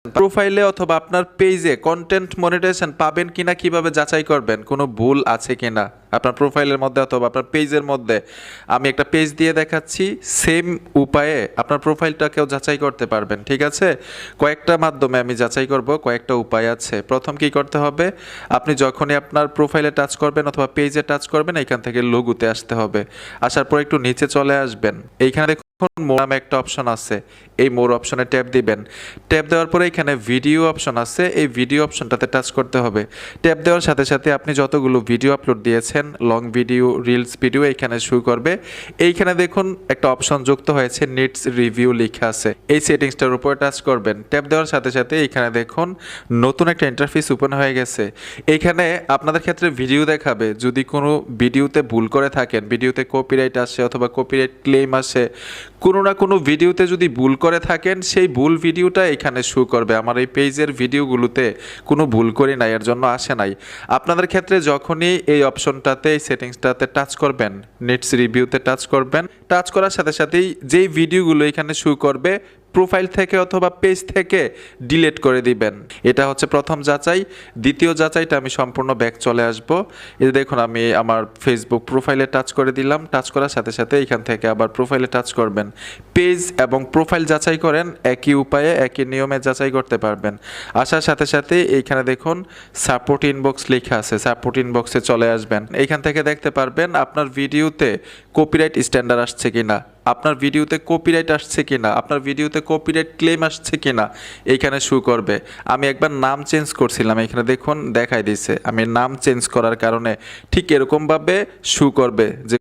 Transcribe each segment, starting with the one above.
প্রোফাইলে অথবা আপনার পেজে কন্টেন্ট মনিটাইজেশন পাবেন কিনা কিভাবে যাচাই করবেন কোনো ভুল আছে কিনা আপনার প্রোফাইলের মধ্যে অথবা আপনার পেজের মধ্যে। আমি একটা পেজ দিয়ে দেখাচ্ছি, সেম উপায়ে আপনার প্রোফাইলটাকেও যাচাই করতে পারবেন। ঠিক আছে, কয়েকটা মাধ্যমে আমি যাচাই করব, কয়েকটা উপায় আছে। প্রথম কি করতে হবে, আপনি যখনই আপনার প্রোফাইলে টাচ করবেন অথবা পেজে টাচ করবেন, এইখান থেকে লোগোতে আসতে হবে। আসার পর একটু নিচে চলে আসবেন, এইখানে দেখুন মোর নামে একটা অপশন আছে, এই মোর অপশনে ট্যাপ দিবেন। ট্যাপ দেওয়ার পরে এখানে ভিডিও অপশন আছে, এই ভিডিও অপশনটাতে টাচ করতে হবে। ট্যাপ দেওয়ার সাথে সাথে আপনি যতগুলো ভিডিও আপলোড দিয়েছেন, লং ভিডিও, রিলস ভিডিও, এইখানে শো করবে। এইখানে দেখুন একটা অপশন যুক্ত হয়েছে, নিডস রিভিউ লেখা আছে, এই সেটিংসটার উপরে টাচ করবেন। ট্যাপ দেওয়ার সাথে সাথে এইখানে দেখুন নতুন একটা ইন্টারফেস ওপেন হয়ে গেছে। এইখানে আপনাদের ক্ষেত্রে ভিডিও দেখাবে, যদি কোনো ভিডিওতে ভুল করে থাকেন, ভিডিওতে কপিরাইট আসে অথবা কপিরাইট ক্লেম আসে, কোনো না কোনো ভিডিওতে যদি ভুল করে থাকেন, সেই ভুল ভিডিওটা এখানে শো করবে। আমার এই পেজের ভিডিওগুলোতে কোনো ভুল করি নাই, এর জন্য আসে নাই। আপনাদের ক্ষেত্রে যখনই এই অপশনটাতে, এই সেটিংসটাতে টাচ করবেন, নেটস রিভিউতে টাচ করবেন, টাচ করার সাথে সাথেই যেই ভিডিওগুলো এখানে শো করবে, প্রোফাইল থেকে অথবা পেজ থেকে ডিলিট করে দিবেন। এটা হচ্ছে প্রথম যাচাই। দ্বিতীয় যাচাইটা আমি সম্পূর্ণ ব্যাক চলে আসব। এই দেখুন আমি আমার ফেসবুক প্রোফাইলে টাচ করে দিলাম, টাচ করার সাথে সাথে এখান থেকে আবার প্রোফাইলে টাচ করবেন। পেজ এবং প্রোফাইল যাচাই করেন একই উপায়ে, একই নিয়মে যাচাই করতে পারবেন। আসার সাথে সাথে এইখানে দেখুন সাপোর্ট ইনবক্স লেখা আছে, সাপোর্ট ইনবক্সে চলে আসবেন। এইখান থেকে দেখতে পারবেন আপনার ভিডিওতে কপিরাইট স্ট্যান্ডার্ড আসছে কিনা, আপনার ভিডিওতে কপিরাইট আসছে কিনা, আপনার ভিডিওতে কপিরাইট ক্লেম আসছে কিনা এইখানে শো করবে। আমি একবার নাম চেঞ্জ করছিলাম, এখানে দেখুন দেখাই দিছে, আমি নাম চেঞ্জ করার কারণে ঠিক এরকমভাবে শো করবে যে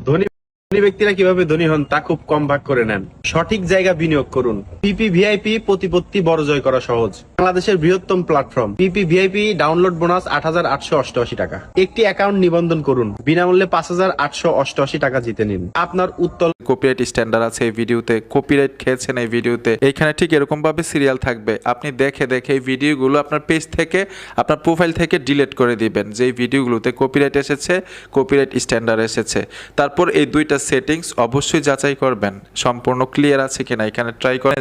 ধনী ধনী ব্যক্তিরা কিভাবে ধনী হন তা খুব কম ভাগ করে নেন। সঠিক জায়গা বিনিয়োগ করুন। পিপিভিআইপি প্রতিপত্তি বড় জয় করা সহজ। বাংলাদেশের বৃহত্তম প্ল্যাটফর্ম। পিপিভিআইপি ডাউনলোড বোনাস ৮৮৮৮ টাকা। একটি অ্যাকাউন্ট নিবন্ধন করুন, বিনামূল্যে ৫৮৮৮ টাকা জিতে নিন। আপনার উত্তর কপিরাইট স্ট্যান্ডার্ড আছে এই ভিডিওতে, কপিরাইট খেয়েছেন এই ভিডিওতে, এইখানে ঠিক এরকম ভাবে সিরিয়াল থাকবে। আপনি দেখে দেখে এই ভিডিওগুলো আপনার পেজ থেকে, আপনার প্রোফাইল থেকে ডিলিট করে দিবেন, যেই ভিডিওগুলোতে কপিরাইট এসেছে, কপিরাইট স্ট্যান্ডার্ড এসেছে। তারপর এই দুইটা সেটিংস অবশ্যই যাচাই করবেন সম্পূর্ণ ক্লিয়ার আছে কিনা। এখানে ট্রাই করে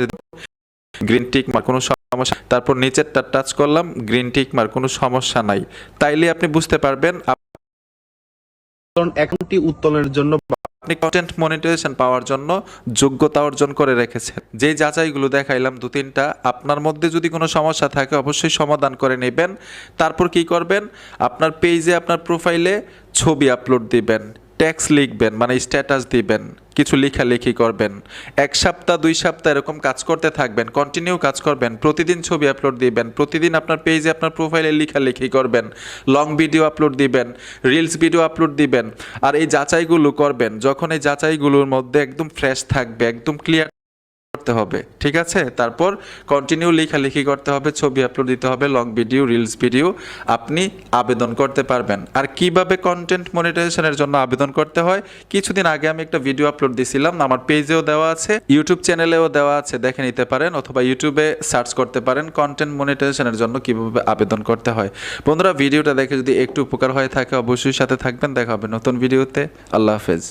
গ্রিন টিক মার, কোনো সমস্যা, তারপর নিচেরটা টাচ করলাম, গ্রিন টিক মার, কোনো সমস্যা নাই। তাইলে আপনি বুঝতে পারবেন অ্যাকাউন্টটি উত্তোলনের জন্য আপনি কন্টেন্ট মনিটাইজেশন পাওয়ার জন্য যোগ্যতা অর্জন করে রেখেছেন। যেই যাচাইগুলো দেখাইলাম দু তিনটা, আপনার মধ্যে যদি কোনো সমস্যা থাকে অবশ্যই সমাধান করে নেবেন। তারপর কি করবেন, আপনার পেজে, আপনার প্রোফাইলে ছবি আপলোড দিবেন, ট্যাক্স লিখবেন, মানে স্ট্যাটাস দিবেন, কিছু লেখালেখি করবেন। ১ সপ্তাহ ২ সপ্তাহ এরকম কাজ করতে থাকবেন, কন্টিনিউ কাজ করবেন। প্রতিদিন ছবি আপলোড দিবেন, প্রতিদিন আপনার পেজে, আপনার প্রোফাইলে লেখালেখি করবেন, লং ভিডিও আপলোড দিবেন, রিলস ভিডিও আপলোড দিবেন। আর এই যাচাইগুলো করবেন যখন এই যাচাইগুলোর মধ্যে একদম ফ্রেশ থাকবে, একদম ক্লিয়ার করতে হবে। ঠিক আছে, তারপর কন্টিনিউ লেখালেখি করতে হবে, ছবি আপলোড দিতে হবে, লং ভিডিও, রিলস ভিডিও, আপনি আবেদন করতে পারবেন। আর কিভাবে কন্টেন্ট মনিটাইজেশনের জন্য আবেদন করতে হয়, কিছুদিন আগে আমি একটা ভিডিও আপলোড দিছিলাম, আমার পেজেও দেওয়া আছে, ইউটিউব চ্যানেলেও দেওয়া আছে, দেখে নিতে পারেন, অথবা ইউটিউবে সার্চ করতে পারেন কন্টেন্ট মনিটাইজেশনের জন্য কিভাবে আবেদন করতে হয়। বন্ধুরা, ভিডিওটা দেখে যদি একটু উপকার হয়ে থাকে অবশ্যই সাথে থাকবেন। দেখা হবে নতুন ভিডিওতে। আল্লাহ হাফেজ।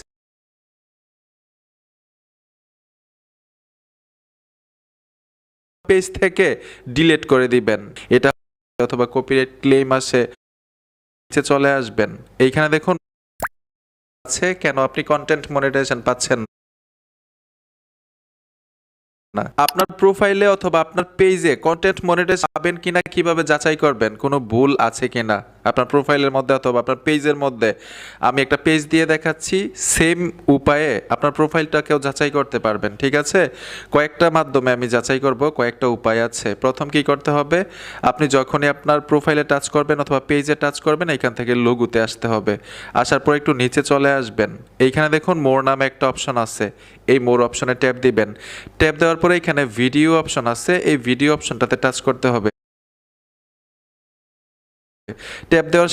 পেজ থেকে ডিলিট করে দিবেন। এটা অথবা কপিরাইট ক্লেম আসে, নিচে চলে আসবেন। এইখানে দেখুন আছে, কেন আপনি কন্টেন্ট মনিটাইজেশন পাচ্ছেন না। আপনার প্রোফাইলে অথবা আপনার পেজে কন্টেন্ট মনিটাইজেশন পাবেন কিনা কিভাবে যাচাই করবেন কোনো ভুল আছে কিনা আপনার প্রোফাইলের মধ্যে অথবা আপনার পেজের মধ্যে। আমি একটা পেজ দিয়ে দেখাচ্ছি, সেম উপায়ে আপনার প্রোফাইলটাকেও যাচাই করতে পারবেন। ঠিক আছে, কয়েকটা মাধ্যমে আমি যাচাই করব, কয়েকটা উপায় আছে। প্রথম কি করতে হবে, আপনি যখনই আপনার প্রোফাইলে টাচ করবেন অথবা পেজে টাচ করবেন, এইখান থেকে লোগোতে আসতে হবে। আসার পর একটু নিচে চলে আসবেন, এইখানে দেখুন মোর নামে একটা অপশন আছে, এই মোর অপশনে ট্যাপ দিবেন। ট্যাপ দেওয়ার পরে এখানে ভিডিও অপশন আছে, এই ভিডিও অপশনটাতে টাচ করতে হবে। ট্যাপ দেওয়ার